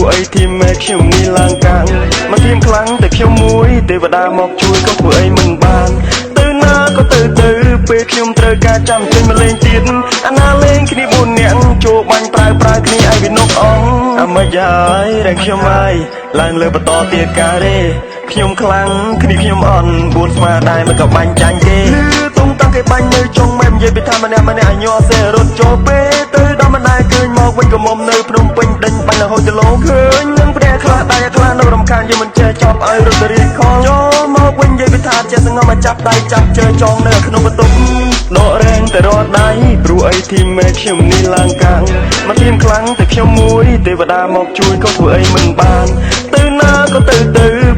ព្រោះអីធីមមេខ្ញុំនេះឡើងកាំងមកធៀមខ្លាំងតែខ្ញុំមួយទេវតាមកជួយក៏ធ្វើអីមិនបានទៅណាក៏ទៅពេលខ្ញុំត្រូវការចាំចេញមកលេងទៀតអាណាលេងគ្នា4នាក់ចូលបាញ់ប្រើគ្នាឲ្យវានុកអងអាមិនហើយតែខ្ញុំហើយឡើងលើបន្តទៀតការទេខ្ញុំខ្លាំងគ្នាខ្ញុំអន់4ស្មាដែរមិនក៏បាញ់ចាញ់ទេទុំតាំងគេបាញ់នៅចុងម៉ែនិយាយពីថាម្នាក់ឲ្យញ័រសេរត់ចូលពេលទៅដល់មិនដែរឃើញមកវិញក៏មុំនៅភ្នំពេញដេញបាញ់នៅហូចទៅលោឃើញនឹងព្រះខ្លះដៃខ្លះនៅរំខានយើងមិនចេះចប់ឲ្យរត់ទៅរៀនខលចូលមកវិញនិយាយពីថាចេះសងំមកចាប់ដៃចាប់ជើចងនៅក្នុងបន្ទប់ដករែងតែរត់ដៃព្រោះអីធីមមេខ្ញុំនេះឡើងកាំងមកធៀមខ្លាំងតែខ្ញុំមួយទេវតាមកជួយក៏ធ្វើអីមិនបានទៅណាក៏ទៅ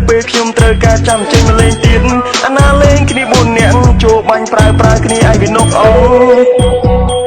ពេលខ្ញុំត្រូវការចាំចេញមកលេងទៀតអាណាលេងគ្នា4នាក់ចូលបាញ់ប្រើគ្នាឲ្យវានុកអង